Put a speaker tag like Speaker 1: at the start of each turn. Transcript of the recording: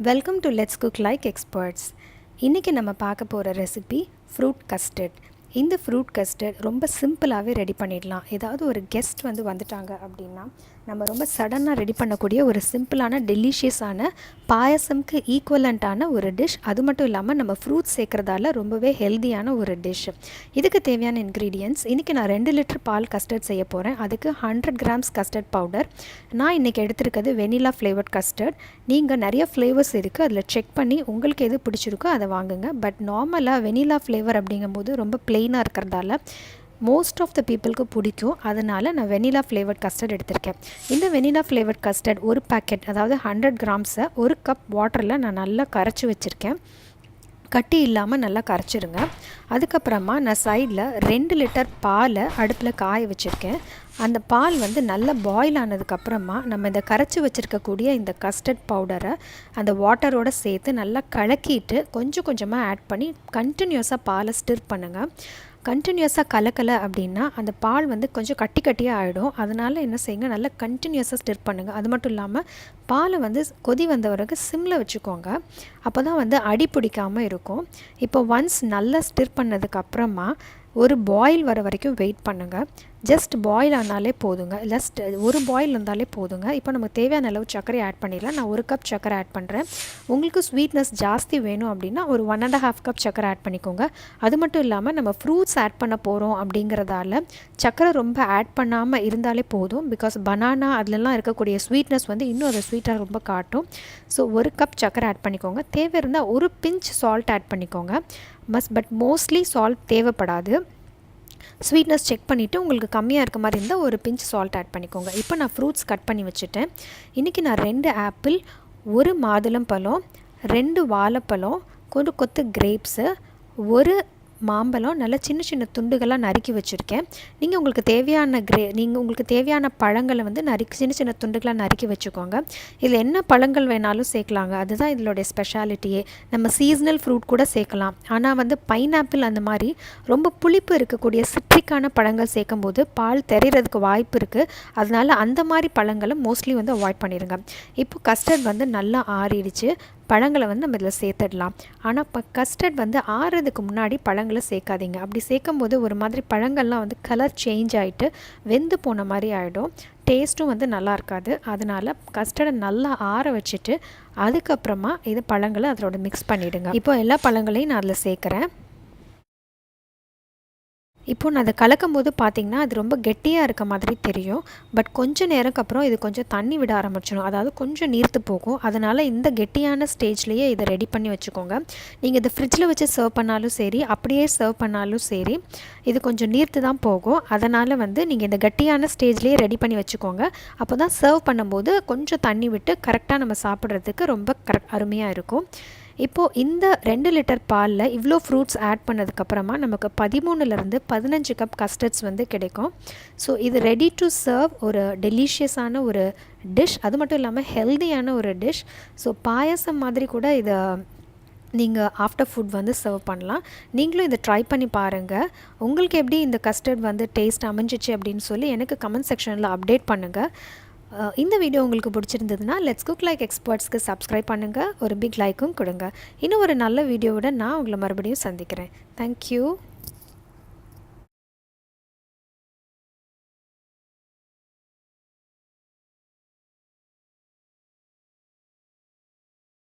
Speaker 1: Welcome to let's cook like experts. இன்றைக்கி நம்ம பார்க்க போகிற ரெசிபி ஃப்ரூட் கஸ்டர்ட். இந்த ஃப்ரூட் கஸ்டர்ட் ரொம்ப சிம்பிளாகவே ரெடி பண்ணிடலாம். ஏதாவது ஒரு கெஸ்ட் வந்துட்டாங்க அப்படின்னா நம்ம ரொம்ப சடனாக ரெடி பண்ணக்கூடிய ஒரு சிம்பிளான டெலிஷியஸான பாயசம்க்கு ஈக்குவலண்ட்டான ஒரு டிஷ். அது மட்டும் இல்லாமல் நம்ம ஃப்ரூட்ஸ் சேர்க்குறதால ரொம்பவே ஹெல்த்தியான ஒரு டிஷ். இதுக்கு தேவையான இன்க்ரீடியன்ட்ஸ், இன்றைக்கி நான் 2 லிட்டர் பால் கஸ்டர்ட் செய்ய போகிறேன். அதுக்கு 100 கிராம்ஸ் கஸ்டர்ட் பவுடர். நான் இன்றைக்கி எடுத்துருக்கிறது வெனிலா ஃப்ளேவர்ட் கஸ்டர்ட். நீங்கள் நிறைய ஃப்ளேவர்ஸ் இருக்குது, அதில் செக் பண்ணி உங்களுக்கு எது பிடிச்சிருக்கோ அதை வாங்குங்க. பட் நார்மலாக வெனிலா ஃப்ளேவர் அப்படிங்கும்போது ரொம்ப பிளெயினாக இருக்கிறதால மோஸ்ட் ஆஃப் த பீப்புளுக்கு பிடிக்கும். அதனால் நான் வெனிலா ஃப்ளேவர்ட் கஸ்டர்ட் எடுத்திருக்கேன். இந்த வெனிலா ஃப்ளேவர்ட் கஸ்டர்ட் ஒரு பேக்கெட், அதாவது 100 கிராம்ஸை ஒரு கப் வாட்டரில் நான் நல்லா கரைச்சி வச்சுருக்கேன். கட்டி இல்லாமல் நல்லா கரைச்சிருங்க. அதுக்கப்புறமா நான் சைடில் 2 லிட்டர் பாலை அடுப்பில் காய வச்சுருக்கேன். அந்த பால் நல்லா பாயில் ஆனதுக்கப்புறமா நம்ம இந்த கரைச்சி வச்சுருக்கக்கூடிய இந்த கஸ்டர்ட் பவுடரை அந்த வாட்டரோடு சேர்த்து நல்லா கலக்கிட்டு கொஞ்சம் கொஞ்சமாக ஆட் பண்ணி கண்டினியூஸாக பாலை ஸ்டிர் பண்ணுங்கள். கண்டினியூஸாக கலக்கலை அப்படின்னா அந்த பால் கொஞ்சம் கட்டி கட்டியாக ஆகிடும். அதனால் என்ன செய்யுங்க, நல்லா கண்டினியூஸாக ஸ்டிர் பண்ணுங்கள். அது மட்டும் இல்லாமல் பாலை கொதி வந்த வரைக்கும் சிம்மில் வச்சுக்கோங்க. அப்போ தான் அடி பிடிக்காமல் இருக்கும். இப்போ ஒன்ஸ் நல்லா ஸ்டிர் பண்ணதுக்கப்புறமா ஒரு பாயில் வர வரைக்கும் வெயிட் பண்ணுங்கள். ஜஸ்ட் பாயில் ஆனாலே போதுங்க, ஜஸ்ட் ஒரு பாயில் இருந்தாலே போதுங்க. இப்போ நமக்கு தேவையான அளவு சர்க்கரை ஆட் பண்ணிடலாம். நான் 1 கப் சர்க்கரை ஆட் பண்ணுறேன். உங்களுக்கு ஸ்வீட்னஸ் ஜாஸ்தி வேணும் அப்படின்னா ஒரு 1.5 கப் சர்க்கரை ஆட் பண்ணிக்கோங்க. அது மட்டும் இல்லாமல் நம்ம ஃப்ரூட்ஸ் ஆட் பண்ண போகிறோம் அப்படிங்கிறதால சர்க்கரை ரொம்ப ஆட் பண்ணாமல் இருந்தாலே போதும். பிகாஸ் பனானா அதிலெலாம் இருக்கக்கூடிய ஸ்வீட்னஸ் இன்னும் அதை ஸ்வீட்டாக ரொம்ப காட்டும். ஸோ 1 கப் சர்க்கரை ஆட் பண்ணிக்கோங்க. தேவை இருந்தால் ஒரு பிஞ்ச் சால்ட் ஆட் பண்ணிக்கோங்க. பட் மோஸ்ட்லி சால்ட் தேவைப்படாது. ஸ்வீட்னஸ் செக் பண்ணிவிட்டு உங்களுக்கு கம்மியாக இருக்க மாதிரி இருந்தால் ஒரு பிஞ்ச் சால்ட் ஆட் பண்ணிக்கோங்க. இப்போ நான் ஃப்ரூட்ஸ் கட் பண்ணி வச்சுட்டேன். இன்றைக்கி நான் 2 ஆப்பிள், 1 மாதுளம்பழம், 2 வாழைப்பழம், ஒரு கொத்து கிரேப்ஸு, 1 மாம்பழம் நல்லா சின்ன சின்ன துண்டுகளாக நறுக்கி வச்சுருக்கேன். நீங்கள் உங்களுக்கு தேவையான பழங்களை சின்ன சின்ன துண்டுகளாக நறுக்கி வச்சுக்கோங்க. இதில் என்ன பழங்கள் வேணாலும் சேர்க்கலாங்க, அதுதான் இதோடைய ஸ்பெஷாலிட்டியே. நம்ம சீசனல் ஃப்ரூட் கூட சேர்க்கலாம். ஆனால் பைனாப்பிள் அந்த மாதிரி ரொம்ப புளிப்பு இருக்கக்கூடிய சிட்ரிக்கான பழங்கள் சேர்க்கும்போது பால் தெரியறதுக்கு வாய்ப்பு இருக்குது. அதனால் அந்த மாதிரி பழங்களை மோஸ்ட்லி அவாய்ட் பண்ணிடுங்க. இப்போ கஸ்டர்ட் நல்லா ஆறிடுச்சு. பழங்களை நம்ம இதில் சேர்த்துடலாம். ஆனால் இப்போ கஸ்டர்ட் ஆறுறதுக்கு முன்னாடி பழங்களை சேர்க்காதீங்க. அப்படி சேர்க்கும்போது ஒரு மாதிரி பழங்கள்லாம் கலர் சேஞ்ச் ஆகிட்டு வெந்து போன மாதிரி ஆகிடும். டேஸ்ட்டும் நல்லா இருக்காது. அதனால் கஸ்டர்டை நல்லா ஆற வச்சுட்டு அதுக்கப்புறமா இது பழங்களை அதோட மிக்ஸ் பண்ணிவிடுங்க. இப்போ எல்லா பழங்களையும் நான் அதில் சேர்க்குறேன். இப்போது நான் அதை கலக்கும் போது பார்த்திங்கன்னா அது ரொம்ப கெட்டியாக இருக்க மாதிரி தெரியும். பட் கொஞ்சம் நேரத்துக்கு அப்புறம் இது கொஞ்சம் தண்ணி விட ஆரம்பிச்சிடும், அதாவது கொஞ்சம் நீர்த்து போகும். அதனால் இந்த கெட்டியான ஸ்டேஜ்லேயே இதை ரெடி பண்ணி வச்சுக்கோங்க. நீங்கள் இதை ஃப்ரிட்ஜில் வச்சு சர்வ் பண்ணாலும் சரி, அப்படியே சர்வ் பண்ணாலும் சரி, இது கொஞ்சம் நீர்த்து தான் போகும். அதனால் நீங்கள் இந்த கெட்டியான ஸ்டேஜ்லேயே ரெடி பண்ணி வச்சுக்கோங்க. அப்போ தான் சர்வ் பண்ணும்போது கொஞ்சம் தண்ணி விட்டு கரெக்டாக நம்ம சாப்பிட்றதுக்கு ரொம்ப அருமையாக இருக்கும். இப்போது இந்த 2 லிட்டர் பாலில் இவ்வளோ ஃப்ரூட்ஸ் ஆட் பண்ணதுக்கப்புறமா நமக்கு 13லேருந்து 15 கப் கஸ்டர்ட்ஸ் கிடைக்கும். ஸோ இது ரெடி டு சர்வ் ஒரு டெலிஷியஸான ஒரு டிஷ். அது மட்டும் இல்லாமல் ஹெல்தியான ஒரு டிஷ். ஸோ பாயசம் மாதிரி கூட இதை நீங்கள் ஆஃப்டர் ஃபுட் சர்வ் பண்ணலாம். நீங்களும் இதை ட்ரை பண்ணி பாருங்கள். உங்களுக்கு எப்படி இந்த கஸ்டர்ட் டேஸ்ட் அமைஞ்சிச்சு அப்படின்னு சொல்லி எனக்கு கமெண்ட் செக்ஷனில் அப்டேட் பண்ணுங்கள். இந்த வீடியோ உங்களுக்கு பிடிச்சிருந்ததுன்னா லெட்ஸ் குக் லைக் எக்ஸ்பர்ட்ஸ்க்கு சப்ஸ்கிரைப் பண்ணுங்கள். ஒரு பிக் லைக்கும் கொடுங்க. இன்னும் ஒரு நல்ல வீடியோவோட நான் உங்களை மறுபடியும் சந்திக்கிறேன். தேங்க்யூ.